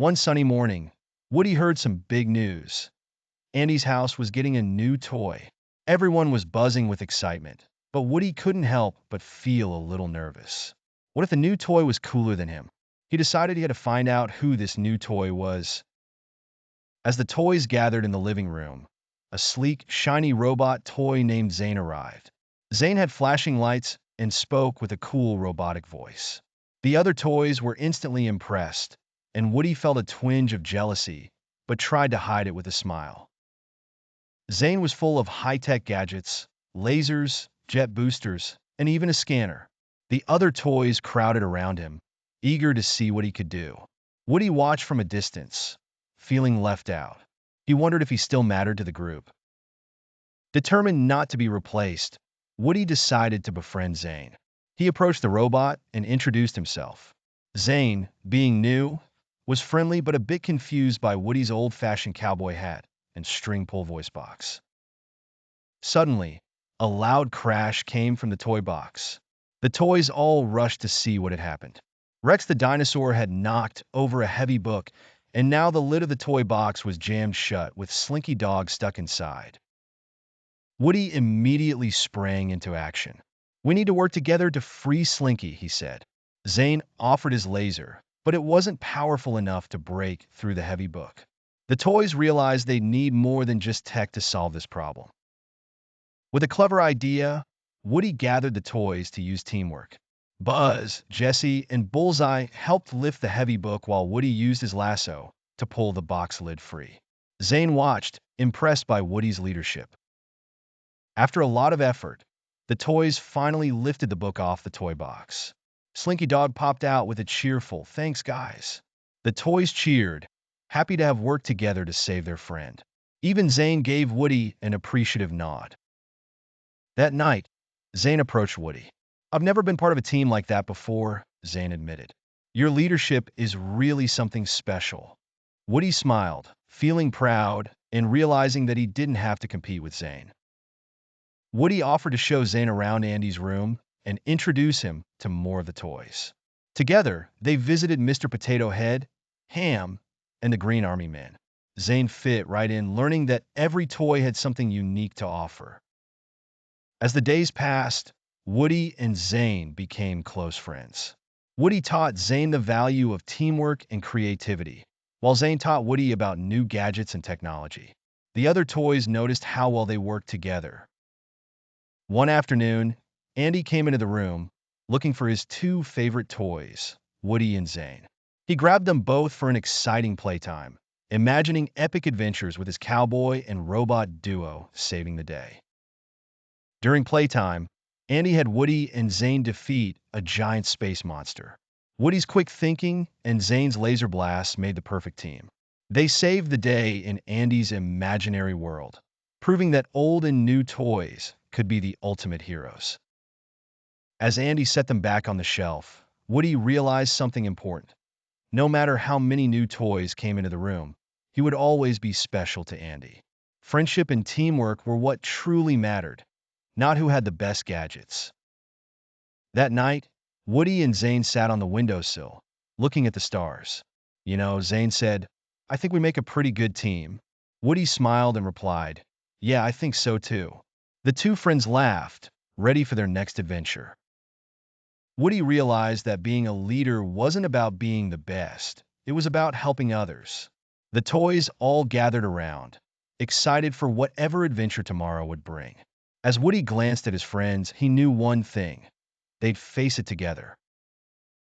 One sunny morning, Woody heard some big news. Andy's house was getting a new toy. Everyone was buzzing with excitement, but Woody couldn't help but feel a little nervous. What if the new toy was cooler than him? He decided he had to find out who this new toy was. As the toys gathered in the living room, a sleek, shiny robot toy named Zane arrived. Zane had flashing lights and spoke with a cool robotic voice. The other toys were instantly impressed, and Woody felt a twinge of jealousy, but tried to hide it with a smile. Zane was full of high-tech gadgets, lasers, jet boosters, and even a scanner. The other toys crowded around him, eager to see what he could do. Woody watched from a distance, feeling left out. He wondered if he still mattered to the group. Determined not to be replaced, Woody decided to befriend Zane. He approached the robot and introduced himself. Zane, being new, was friendly but a bit confused by Woody's old-fashioned cowboy hat and string-pull voice box. Suddenly, a loud crash came from the toy box. The toys all rushed to see what had happened. Rex the dinosaur had knocked over a heavy book, and now the lid of the toy box was jammed shut with Slinky Dog stuck inside. Woody immediately sprang into action. "We need to work together to free Slinky," he said. Zane offered his laser, but it wasn't powerful enough to break through the heavy book. The toys realized they need more than just tech to solve this problem. With a clever idea, Woody gathered the toys to use teamwork. Buzz, Jesse, and Bullseye helped lift the heavy book while Woody used his lasso to pull the box lid free. Zane watched, impressed by Woody's leadership. After a lot of effort, the toys finally lifted the book off the toy box. Slinky Dog popped out with a cheerful, "Thanks, guys." The toys cheered, happy to have worked together to save their friend. Even Zane gave Woody an appreciative nod. That night, Zane approached Woody. "I've never been part of a team like that before," Zane admitted. "Your leadership is really something special." Woody smiled, feeling proud and realizing that he didn't have to compete with Zane. Woody offered to show Zane around Andy's room and introduce him to more of the toys. Together, they visited Mr. Potato Head, Ham, and the Green Army Man. Zane fit right in, learning that every toy had something unique to offer. As the days passed, Woody and Zane became close friends. Woody taught Zane the value of teamwork and creativity, while Zane taught Woody about new gadgets and technology. The other toys noticed how well they worked together. One afternoon, Andy came into the room, looking for his two favorite toys, Woody and Zane. He grabbed them both for an exciting playtime, imagining epic adventures with his cowboy and robot duo saving the day. During playtime, Andy had Woody and Zane defeat a giant space monster. Woody's quick thinking and Zane's laser blasts made the perfect team. They saved the day in Andy's imaginary world, proving that old and new toys could be the ultimate heroes. As Andy set them back on the shelf, Woody realized something important. No matter how many new toys came into the room, he would always be special to Andy. Friendship and teamwork were what truly mattered, not who had the best gadgets. That night, Woody and Zane sat on the windowsill, looking at the stars. Zane said, "I think we make a pretty good team." Woody smiled and replied, "Yeah, I think so too." The two friends laughed, ready for their next adventure. Woody realized that being a leader wasn't about being the best. It was about helping others. The toys all gathered around, excited for whatever adventure tomorrow would bring. As Woody glanced at his friends, he knew one thing: they'd face it together.